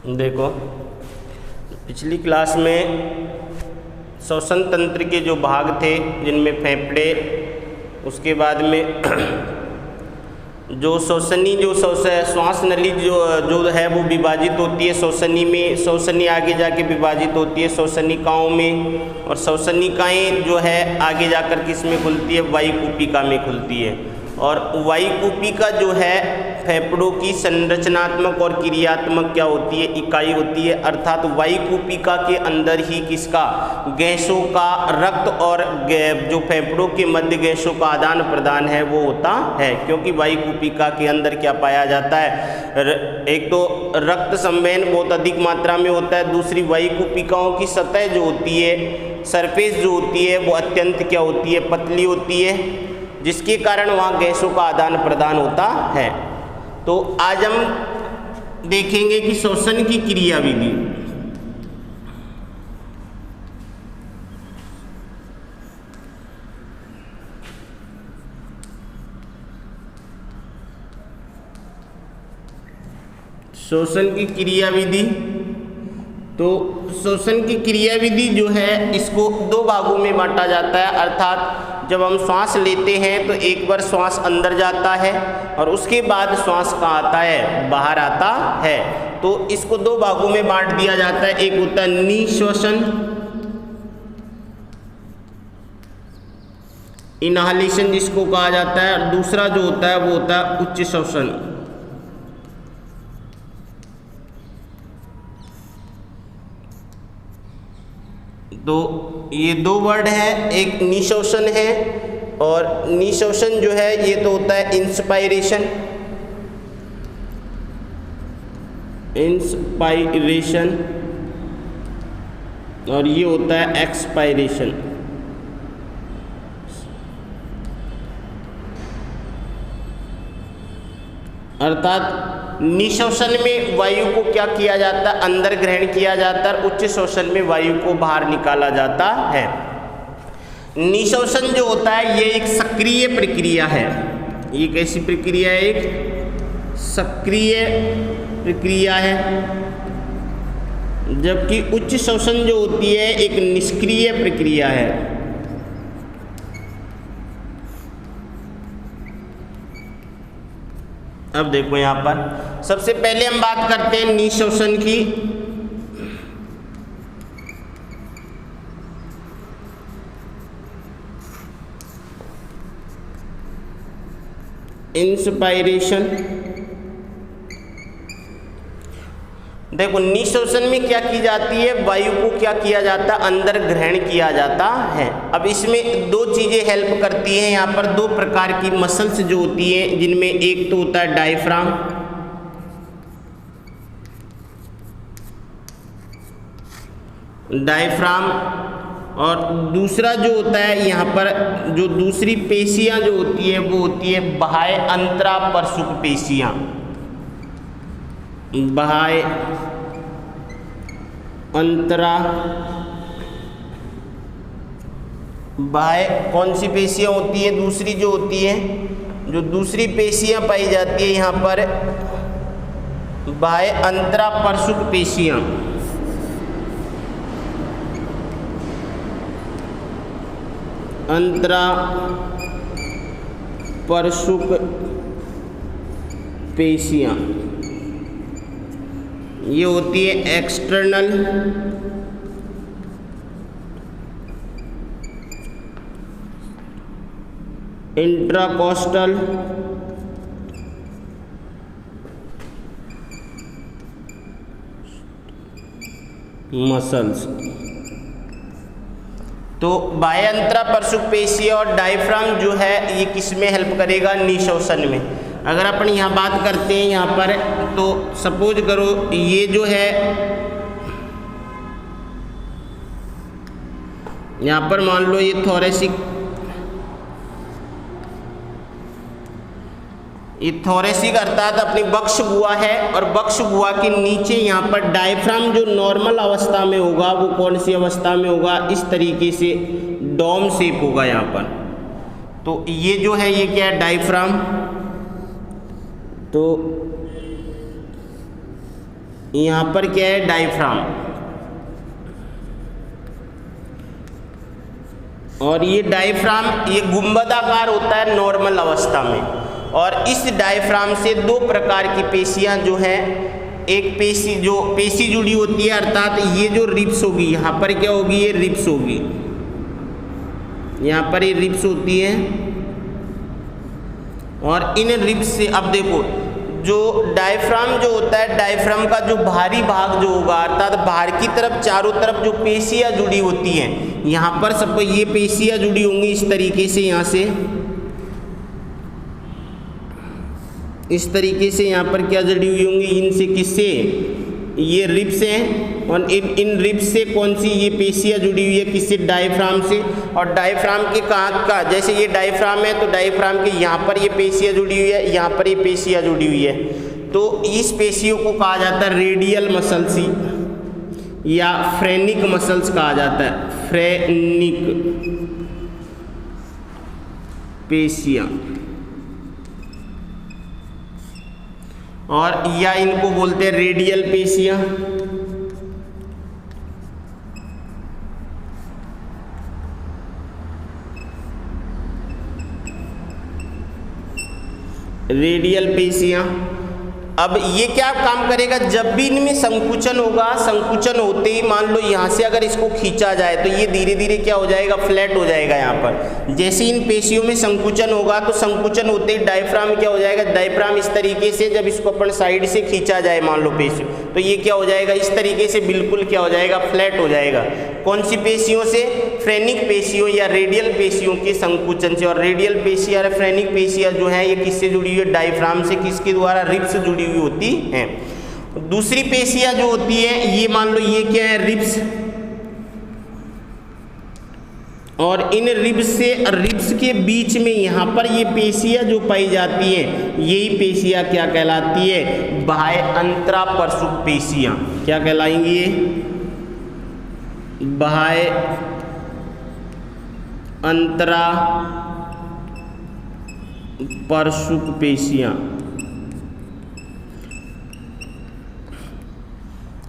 देखो, पिछली क्लास में श्वसन तंत्र के जो भाग थे जिनमें फेफड़े, उसके बाद में जो श्वसनी श्वास नली जो है वो विभाजित होती है श्वसनी में, श्वसनी आगे जाके विभाजित होती है श्वसनिकाओं में, और श्वसनिकाएँ जो है आगे जाकर किस में खुलती है, वायुकूपिका में खुलती है। और वायुकूपिका जो है फेफड़ों की संरचनात्मक और क्रियात्मक क्या होती है, इकाई होती है। अर्थात वायुकूपिका के अंदर ही किसका, गैसों का, रक्त और जो फेफड़ों के मध्य गैसों का आदान प्रदान है वो होता है, क्योंकि वायुकूपिका के अंदर क्या पाया जाता है, एक तो रक्त संवहन बहुत अधिक मात्रा में होता है, दूसरी वायुकूपिकाओं की सतह जो होती है, सरफेस जो होती है वो अत्यंत क्या होती है, पतली होती है, जिसके कारण वहाँ गैसों का आदान प्रदान होता है। तो आज हम देखेंगे कि श्वसन की क्रिया विधि। श्वसन की क्रिया विधि, तो श्वसन की क्रिया विधि जो है इसको दो भागों में बांटा जाता है। अर्थात जब हम श्वास लेते हैं तो एक बार श्वास अंदर जाता है और उसके बाद श्वास कहाँ आता है, बाहर आता है। तो इसको दो भागों में बांट दिया जाता है, एक होता है निश्वसन, इनहालेशन जिसको कहा जाता है, और दूसरा जो होता है वो होता है उच्च श्वसन। तो ये दो वर्ड है, एक निश्वसन है और निश्वसन जो है ये तो होता है इंस्पायरेशन, इंस्पायरेशन, और ये होता है एक्सपायरेशन। अर्थात निश्वसन में वायु को क्या किया जाता है, अंदर ग्रहण किया जाता है, उच्च श्वसन में वायु को बाहर निकाला जाता है। निश्वसन जो होता है ये एक सक्रिय प्रक्रिया है। ये कैसी प्रक्रिया है, एक सक्रिय प्रक्रिया है, जबकि उच्च श्वसन जो होती है एक निष्क्रिय प्रक्रिया है। अब देखो यहाँ पर सबसे पहले हम बात करते हैं निश्वसन की। इंस्पायरेशन, देखो निश्वसन में क्या की जाती है, वायु को क्या किया जाता है, अंदर ग्रहण किया जाता है। अब इसमें दो चीज़ें हेल्प करती हैं, यहाँ पर दो प्रकार की मसल्स जो होती हैं, जिनमें एक तो होता है डायफ्राम, और दूसरा जो होता है यहाँ पर जो दूसरी पेशियाँ जो होती है वो होती है बाह्य अंतरापरशुक पेशियाँ। बाह्य कौन सी पेशियाँ होती है, दूसरी जो होती है, जो दूसरी पेशियाँ पाई जाती है यहाँ पर बाह्य अंतरापरशुक पेशियाँ। अंतरापरशुक पेशियाँ ये होती है एक्सटर्नल इंट्राकोस्टल मसल्स। तो बाह्य अंतरापरशुक पेशी और डायफ्राम जो है ये किस में हेल्प करेगा, निश्वसन में। अगर अपन यहाँ बात करते हैं यहाँ पर, तो सपोज करो ये जो है यहाँ पर मान लो ये थोरेसिक अर्थात अपनी बक्ष गुहा है, और बक्ष गुहा के नीचे यहाँ पर डायफ्राम जो नॉर्मल अवस्था में होगा वो कौन सी अवस्था में होगा, इस तरीके से डोम शेप होगा यहाँ पर। तो ये जो है ये क्या है, डायफ्राम। तो यहाँ पर क्या है, डायफ्राम, और ये डायफ्राम ये गुंबदाकार होता है नॉर्मल अवस्था में। और इस डायफ्राम से दो प्रकार की पेशियां जो हैं, एक पेशी जुड़ी होती है, अर्थात ये जो रिब्स होगी, यहाँ पर क्या होगी, ये रिब्स होगी, यहाँ पर ये रिब्स होती है। और इन रिब्स से अब देखो, जो डायफ्राम जो होता है, डायफ्राम का जो बाहरी भाग जो होगा, अर्थात बाहर की तरफ चारों तरफ जो पेशियां जुड़ी होती हैं, यहाँ पर सब ये पेशियां जुड़ी होंगी इस तरीके से, यहाँ से इस तरीके से यहाँ पर क्या जुड़ी हुई होंगी, इनसे, किससे, ये रिब्स हैं। और इन रिब्स से कौन सी ये पेशियां जुड़ी हुई है, किससे, डायफ्राम से। और डायफ्राम के कहाँ का, जैसे ये डायफ्राम है तो डायफ्राम के यहाँ पर ये पेशियां जुड़ी हुई है, यहाँ पर ये पेशियां जुड़ी हुई है। तो इस पेशियों को कहा जाता है रेडियल मसल्स या फ्रेनिक मसल्स कहा जाता है, फ्रेनिक पेशियां, और या इनको बोलते हैं रेडियल पेशियां। रेडियल पेशियां। अब ये क्या काम करेगा, जब भी इनमें संकुचन होगा, संकुचन होते ही मान लो यहाँ से अगर इसको खींचा जाए तो ये धीरे धीरे क्या हो जाएगा, फ्लैट हो जाएगा। यहाँ पर जैसे इन पेशियों में संकुचन होगा तो संकुचन होते ही डायफ्राम क्या हो जाएगा, डायफ्राम इस तरीके से जब इसको अपन साइड से खींचा जाए मान लो पेशियों, तो ये क्या हो जाएगा, इस तरीके से बिल्कुल क्या हो जाएगा, फ्लैट हो जाएगा। कौन सी पेशियों से, फ्रेनिक पेशियों या रेडियल पेशियों के संकुचन से। और रेडियल पेशियां या फ्रेनिक पेशियां जो है ये किससे जुड़ी हुई है, डायफ्राम से, किसके द्वारा, रिब्स से जुड़ी हुई होती हैं। दूसरी पेशियां जो होती है, ये मान लो ये क्या है, रिब्स, और इन रिब्स के बीच में यहाँ पर ये पेशियां जो पाई जाती हैं, यही पेशियां क्या कहलाती है, बाह्य अंतरापरशुक पेशियां। क्या कहलाएंगी ये, बाह्य अंतरापरशुक पेशियां,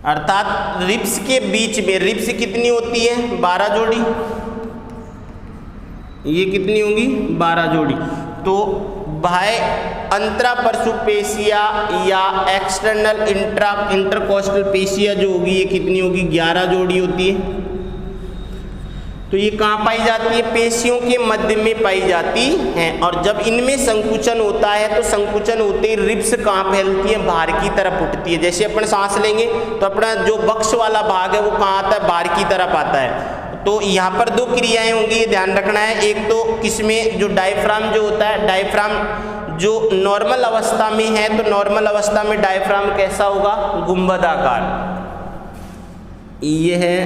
अर्थात रिब्स के बीच में, रिब्स कितनी होती है, 12 जोड़ी, ये कितनी होंगी, 12 जोड़ी। तो बाह्य अंतरापरशुक पेशिया या एक्सटर्नल इंटरकोस्टल पेशिया जो होगी, ये कितनी होगी, 11 जोड़ी होती है। तो ये कहाँ पाई जाती है, पेशियों के मध्य में पाई जाती हैं। और जब इनमें संकुचन होता है तो संकुचन होते ही रिब्स कहाँ फैलती है, बाहर की तरफ उठती है। जैसे अपन सांस लेंगे तो अपना जो वक्ष वाला भाग है वो कहाँ आता है, बाहर की तरफ आता है। तो यहाँ पर दो क्रियाएं होंगी, ये ध्यान रखना है। एक तो किसमें, जो डायफ्राम जो होता है, डायफ्राम जो नॉर्मल अवस्था में है, तो नॉर्मल अवस्था में डायफ्राम कैसा होगा, गुंबदाकार। ये है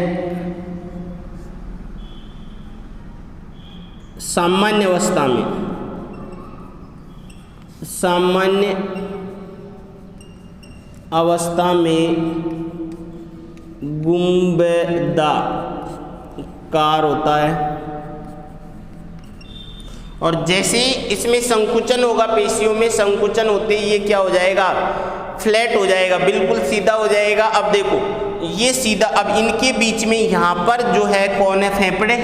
सामान्य अवस्था में, सामान्य अवस्था में गुंबदाकार होता है। और जैसे ही इसमें संकुचन होगा, पेशियों में संकुचन होते ही ये क्या हो जाएगा, फ्लैट हो जाएगा, बिल्कुल सीधा हो जाएगा। अब देखो ये सीधा, अब इनके बीच में यहाँ पर जो है कौन है, फेफड़े,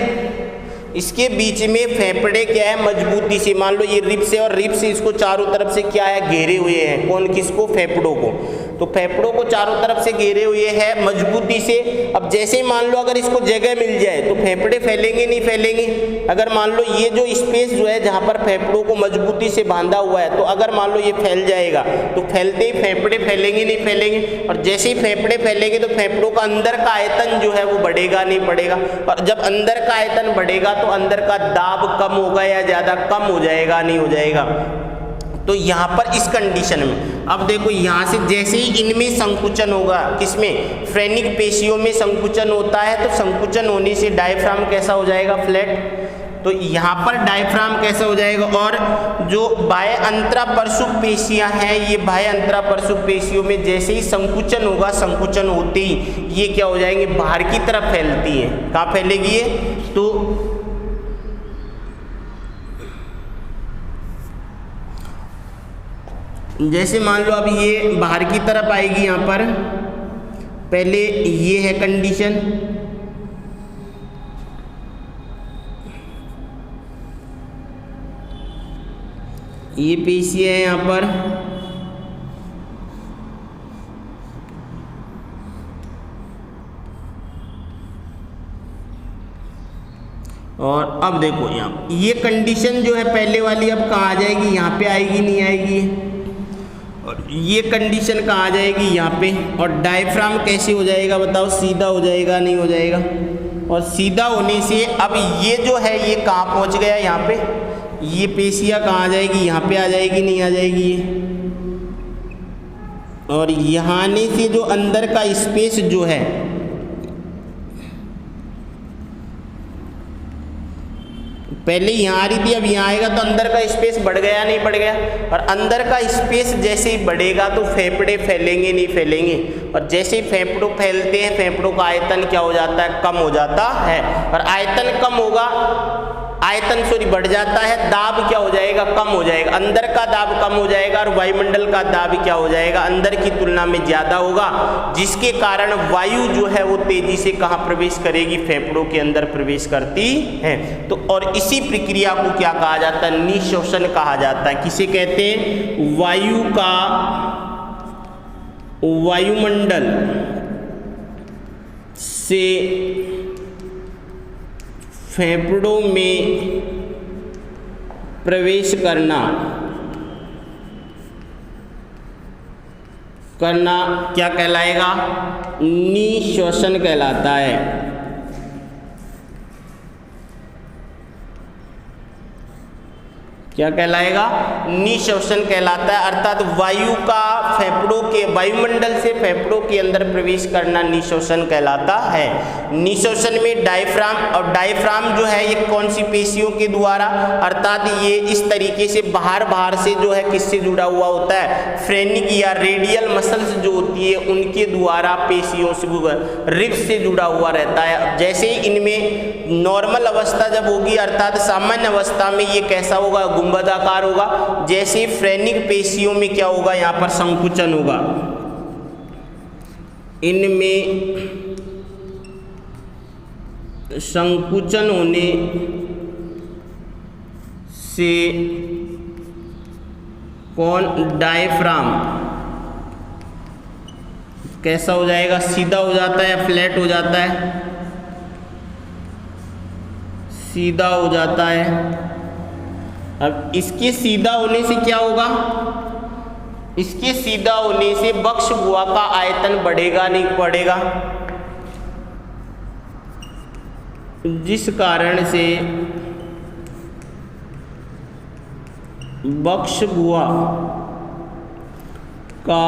इसके बीच में फेफड़े क्या है, मजबूती से, मान लो ये रिब्स है और रिब्स इसको चारों तरफ से क्या है, घेरे हुए हैं। कौन, किसको, फेफड़ों को। तो फेफड़ों को चारों तरफ से घेरे हुए हैं मजबूती से। अब जैसे ही मान लो अगर इसको जगह मिल जाए तो फेफड़े फैलेंगे, नहीं फैलेंगे। अगर मान लो ये जो स्पेस जो है जहाँ पर फेफड़ों को मजबूती से बांधा हुआ है, तो अगर मान लो ये फैल जाएगा तो फैलते ही फेफड़े फैलेंगे, नहीं फैलेंगे। और जैसे ही फेफड़े फैलेंगे तो फेफड़ों का अंदर का आयतन जो है वो बढ़ेगा, नहीं बढ़ेगा। और जब अंदर का आयतन बढ़ेगा तो अंदर का दाब कम होगा या ज़्यादा, कम हो जाएगा, नहीं हो जाएगा। तो यहाँ पर इस कंडीशन में अब देखो, यहाँ से जैसे ही इनमें संकुचन होगा, किसमें, फ्रेनिक पेशियों में संकुचन होता है, तो संकुचन होने से डायफ्राम कैसा हो जाएगा, फ्लैट। तो यहाँ पर डायफ्राम कैसा हो जाएगा। और जो बाह्य अंतरापरशुक पेशियाँ हैं, ये बाह्य अंतरापरशुक पेशियों में जैसे ही संकुचन होगा, संकुचन होते ही ये क्या हो जाएंगे, बाहर की तरफ फैलती है। कहाँ फैलेगी ये, तो जैसे मान लो अब ये बाहर की तरफ आएगी, यहाँ पर पहले ये है कंडीशन, ये पेशियाँ है यहाँ पर, और अब देखो यहाँ ये कंडीशन जो है पहले वाली अब कहाँ आ जाएगी, यहाँ पे आएगी नहीं आएगी, और ये कंडीशन कहाँ आ जाएगी, यहाँ पे। और डायफ्राम कैसे हो जाएगा बताओ, सीधा हो जाएगा नहीं हो जाएगा। और सीधा होने से अब ये जो है ये कहाँ पहुँच गया, यहाँ पे, ये पेशिया कहाँ आ जाएगी, यहाँ पे आ जाएगी नहीं आ जाएगी ये। और यहाँ आने से जो अंदर का स्पेस जो है, पहले यहाँ आ रही थी अब यहाँ आएगा तो अंदर का स्पेस बढ़ गया नहीं बढ़ गया। और अंदर का स्पेस जैसे ही बढ़ेगा तो फेफड़े फैलेंगे नहीं फैलेंगे, और जैसे ही फेफड़ों फैलते हैं फेफड़ों का आयतन क्या हो जाता है, कम हो जाता है। और आयतन कम होगा, आयतन बढ़ जाता है, दाब क्या हो जाएगा, कम हो जाएगा, अंदर का दाब कम हो जाएगा और वायुमंडल का दाब क्या हो जाएगा, अंदर की तुलना में ज़्यादा होगा, जिसके कारण वायु जो है वो तेजी से कहाँ प्रवेश करेगी, फेफड़ों के अंदर प्रवेश करती है। तो और इसी प्रक्रिया को क्या कहा जाता है, निःशोषण कहा जाता है। किसे कहते हैं, वायु का वायुमंडल से फेफड़ों में प्रवेश करना क्या कहलाएगा, निःशोषण कहलाता है। क्या कहलाएगा, निःशोषण कहलाता है। अर्थात वायु का फेफड़ों के, वायुमंडल से फेफड़ों के अंदर प्रवेश करना निःशोषण कहलाता है। निःशोषण में डायफ्राम, और डायफ्राम जो है ये कौन सी पेशियों के द्वारा, अर्थात ये इस तरीके से बाहर से जो है किससे जुड़ा हुआ होता है, फ्रेनिक या रेडियल मसल्स जो होती है उनके द्वारा पेशियों से, रिब्स से जुड़ा हुआ रहता है। जैसे ही इनमें नॉर्मल अवस्था जब होगी, अर्थात सामान्य अवस्था में ये कैसा होगा, गुंबदाकार होगा। जैसे फ्रेनिक पेशियों में क्या होगा, यहाँ पर संकुचन होगा, इनमें संकुचन होने से कौन, डायफ्राम कैसा हो जाएगा, सीधा हो जाता है या फ्लैट हो जाता है, सीधा हो जाता है। अब इसके सीधा होने से क्या होगा, इसके सीधा होने से बक्ष गुहा का आयतन बढ़ेगा नहीं बढ़ेगा, जिस कारण से बक्ष गुहा का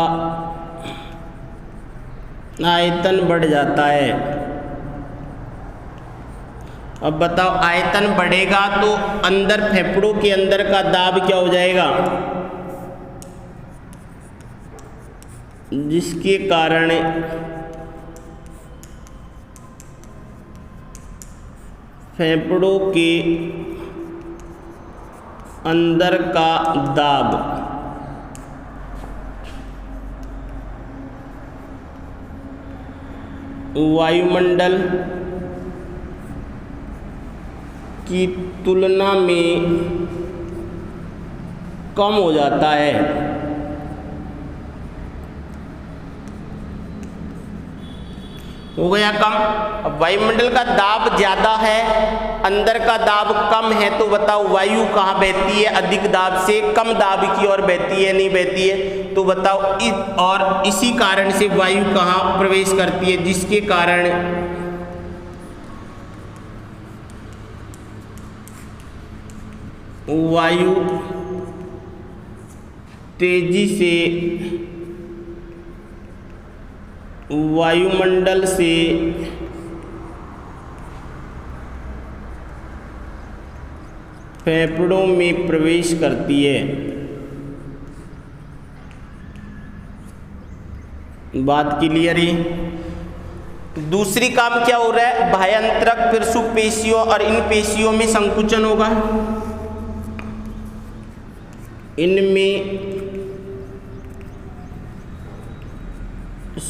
आयतन बढ़ जाता है। अब बताओ, आयतन बढ़ेगा तो अंदर फेफड़ों के अंदर का दाब क्या हो जाएगा, जिसके कारण फेफड़ों के अंदर का दाब वायुमंडल की तुलना में कम हो जाता है। हो गया कम। अब वायुमंडल का दाब ज़्यादा है, अंदर का दाब कम है, तो बताओ वायु कहाँ बहती है, अधिक दाब से कम दाब की ओर बहती है नहीं बहती है, तो बताओ और इसी कारण से वायु कहाँ प्रवेश करती है, जिसके कारण वायु तेजी से वायुमंडल से फेफड़ों में प्रवेश करती है। बात क्लियर है। दूसरी काम क्या हो रहा है, बाह्यांतरक पिर्सुक पेशियों और इन पेशियों में संकुचन होगा, इनमें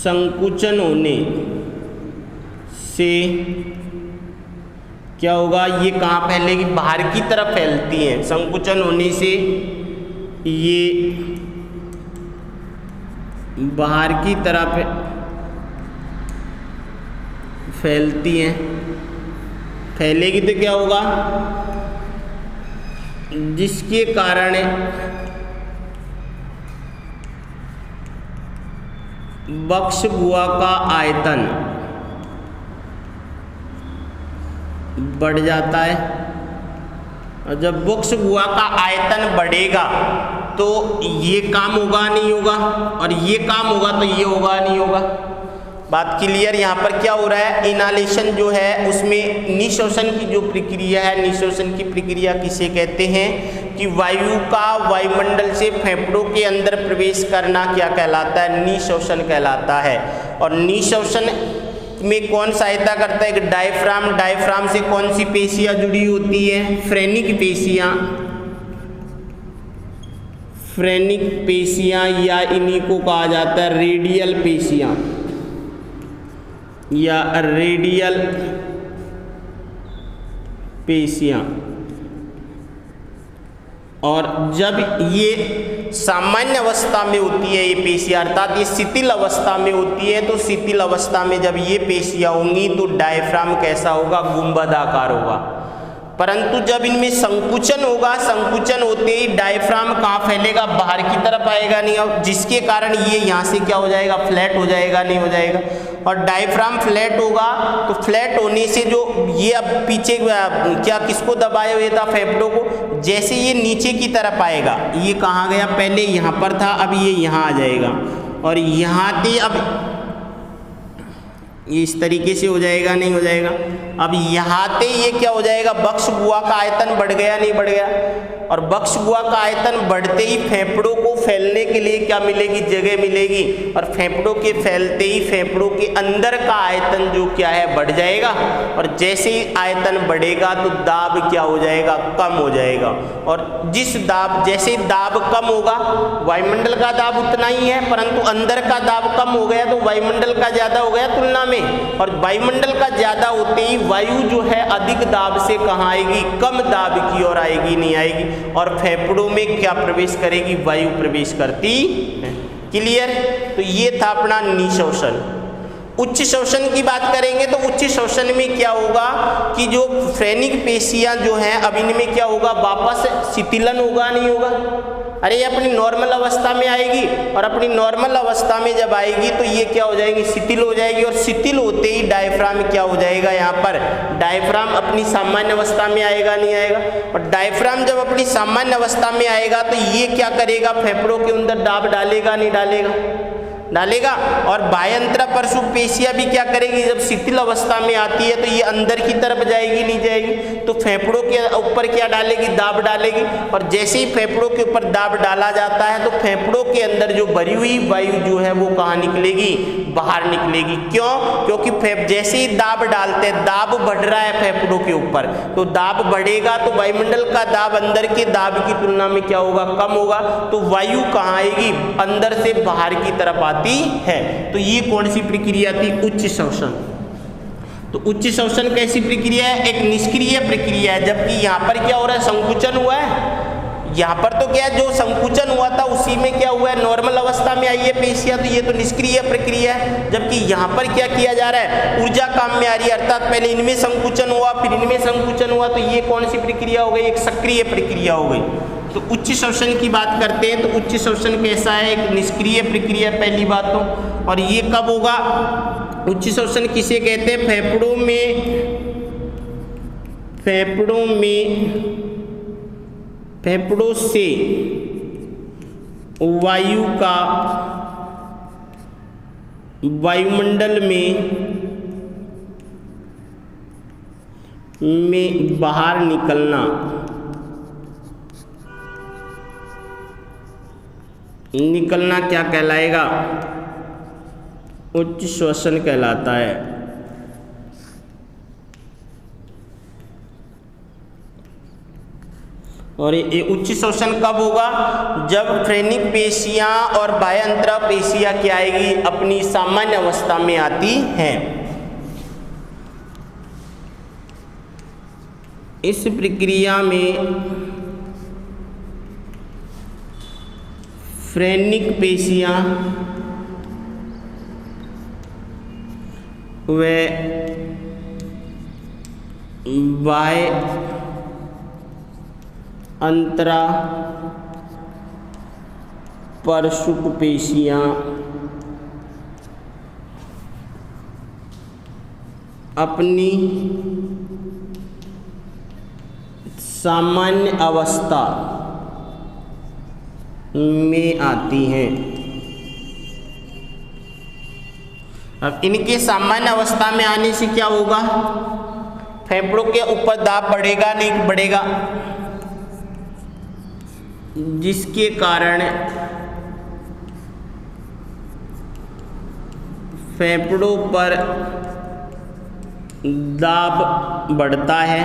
संकुचन होने से क्या होगा, ये कहाँ फैलेगी, बाहर की तरफ फैलती हैं। संकुचन होने से ये बाहर की तरफ फैलती हैं। फैलेगी तो क्या होगा, जिसके कारण बक्षगुहा का आयतन बढ़ जाता है। और जब बक्षगुहा का आयतन बढ़ेगा तो ये काम होगा नहीं होगा, और ये काम होगा तो ये होगा नहीं होगा। बात क्लियर। यहाँ पर क्या हो रहा है, इनहालेशन जो है उसमें निःश्वसन की जो प्रक्रिया है, निःश्वसन की प्रक्रिया किसे कहते हैं कि वायु का वायुमंडल से फेफड़ों के अंदर प्रवेश करना क्या कहलाता है, निःश्वसन कहलाता है। और निःश्वसन में कौन सहायता करता है, डायफ्राम। डायफ्राम से कौन सी पेशियां जुड़ी होती है, फ्रेनिक पेशियां। फ्रेनिक पेशियां या इन्हीं को कहा जाता है रेडियल पेशियां या रेडियल पेशियां। और जब ये सामान्य अवस्था में होती है ये पेशियां, अर्थात ये शिथिल अवस्था में होती है, तो शिथिल अवस्था में जब ये पेशियां होंगी तो डायफ्राम कैसा होगा, गुंबदाकार होगा। परंतु जब इनमें संकुचन होगा, संकुचन होते ही डायफ्राम कहाँ फैलेगा, बाहर की तरफ आएगा नहीं, और जिसके कारण ये यहाँ से क्या हो जाएगा, फ्लैट हो जाएगा, नहीं हो जाएगा। और डायफ्राम फ्लैट होगा तो फ्लैट होने से जो ये अब पीछे क्या किसको दबाए हुए था, फेफड़ों को, जैसे ये नीचे की तरफ आएगा, ये कहाँ गया, पहले यहाँ पर था, अब ये यहाँ आ जाएगा, और यहाँ से अब ये इस तरीके से हो जाएगा, नहीं हो जाएगा। अब यहाँ पे ये क्या हो जाएगा, बक्षगुहा का आयतन बढ़ गया, नहीं बढ़ गया। और बक्षगुहा का आयतन बढ़ते ही फेफड़ों को फैलने के लिए क्या मिलेगी, जगह मिलेगी। और फेफड़ों के फैलते ही फेफड़ों के अंदर का आयतन जो क्या है, बढ़ जाएगा। और जैसे ही आयतन बढ़ेगा तो दाब क्या हो जाएगा, कम हो जाएगा। और जिस दाब, जैसे दाब कम होगा, वायुमंडल का दाब उतना ही है, परंतु अंदर का दाब कम हो गया तो वायुमंडल का ज्यादा हो गया तुलना में। और वायुमंडल का ज्यादा होते ही वायु जो है अधिक दाब से कहाँ आएगी, कम दाब की ओर आएगी, नहीं आएगी। और फेफड़ों में क्या प्रवेश करेगी, वायु प्रवेश करती है। क्लियर। तो ये था अपना निःश्वसन। उच्च श्वसन की बात करेंगे तो उच्च श्वसन में क्या होगा कि जो फ्रेनिक पेशियां जो हैं, अब इनमें क्या होगा, वापस शिथिलन होगा, नहीं होगा। अरे ये अपनी नॉर्मल अवस्था में आएगी, और अपनी नॉर्मल अवस्था में जब आएगी तो ये क्या हो जाएगी, शिथिल हो जाएगी। और शिथिल होते ही डायफ्राम क्या हो जाएगा, यहाँ पर डायफ्राम अपनी सामान्य अवस्था में आएगा, नहीं आएगा। और डायफ्राम जब अपनी सामान्य अवस्था में आएगा तो ये क्या करेगा, फेफड़ों के अंदर दाब डालेगा, नहीं डालेगा, डालेगा। और बाह्यंतरा परशु पेशियां भी क्या करेगी, जब शिथिल अवस्था में आती है तो ये अंदर की तरफ जाएगी, नहीं जाएगी, तो फेफड़ों के ऊपर क्या डालेगी, दाब डालेगी। और जैसे ही फेफड़ों के ऊपर दाब डाला जाता है तो फेफड़ों के अंदर जो भरी हुई वायु जो है वो कहाँ निकलेगी, बाहर निकलेगी। क्यों, क्योंकि जैसे ही दाब डालते हैं, दाब बढ़ रहा है फेफड़ों के ऊपर, तो दाब बढ़ेगा तो वायुमंडल का दाब अंदर के दाब की तुलना में क्या होगा, कम होगा। तो वायु कहाँ आएगी, अंदर से बाहर की तरफ आती है। तो ये कौन सी प्रक्रिया थी, उच्च श्वसन। तो उच्च श्वसन कैसी प्रक्रिया है, एक निष्क्रिय प्रक्रिया है। जबकि यहाँ पर क्या हो रहा है, संकुचन हुआ है। यहाँ पर तो क्या है, जो संकुचन हुआ था उसी में क्या हुआ है, नॉर्मल अवस्था में आई है पेशियां, तो ये तो निष्क्रिय प्रक्रिया है। जबकि यहाँ पर क्या किया जा रहा है, ऊर्जा काम में आ रही है, अर्थात पहले इनमें संकुचन हुआ, फिर इनमें संकुचन हुआ, तो ये कौन सी प्रक्रिया हो गई, एक सक्रिय प्रक्रिया हो गई। तो उच्च श्वसन की बात करते हैं तो उच्च श्वसन कैसा है, एक निष्क्रिय प्रक्रिया पहली बात तो। और ये कब होगा, उच्च श्वसन किसे कहते हैं, फेफड़ों से वायु का वायुमंडल में बाहर निकलना क्या कहलाएगा, उच्च श्वसन कहलाता है। और ये उच्च शोषण कब होगा? जब फ्रेनिक पेशियां और बाह्य अंतरा पेशियां क्या आएगी? अपनी सामान्य अवस्था में आती हैं। इस प्रक्रिया में फ्रेनिक पेशियां व बाह्य अंतरा परशुक पेशियां अपनी सामान्य अवस्था में आती हैं। अब इनके सामान्य अवस्था में आने से क्या होगा? फेफड़ों के ऊपर दाब बढ़ेगा नहीं बढ़ेगा, जिसके कारण फेफड़ों पर दाब बढ़ता है,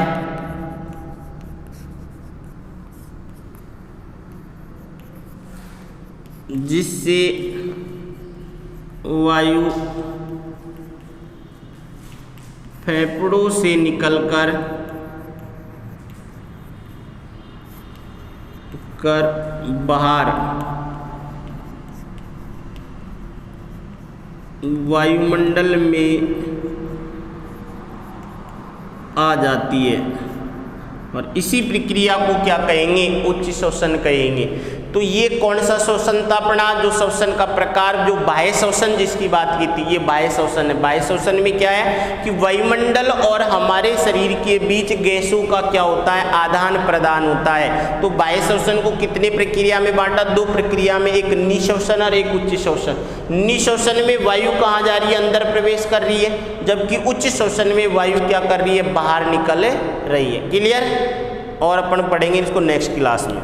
जिससे वायु फेफड़ों से निकलकर बाहर वायुमंडल में आ जाती है। और इसी प्रक्रिया को क्या कहेंगे? उच्च शोषण कहेंगे। तो ये कौन सा शोषण था अपना? जो शोषण का प्रकार, जो बाह्य शोषण जिसकी बात की थी, ये बाह्य शोषण है। बाह्य शोषण में क्या है कि वायुमंडल और हमारे शरीर के बीच गैसों का क्या होता है? आदान प्रदान होता है। तो बाह्य शोषण को कितने प्रक्रिया में बांटा? दो प्रक्रिया में, एक निशोषण और एक उच्च शोषण। निशोषण में वायु कहाँ जा रही है? अंदर प्रवेश कर रही है, जबकि उच्च शोषण में वायु क्या कर रही है? बाहर निकल रही है। क्लियर? और अपन पढ़ेंगे इसको नेक्स्ट क्लास में।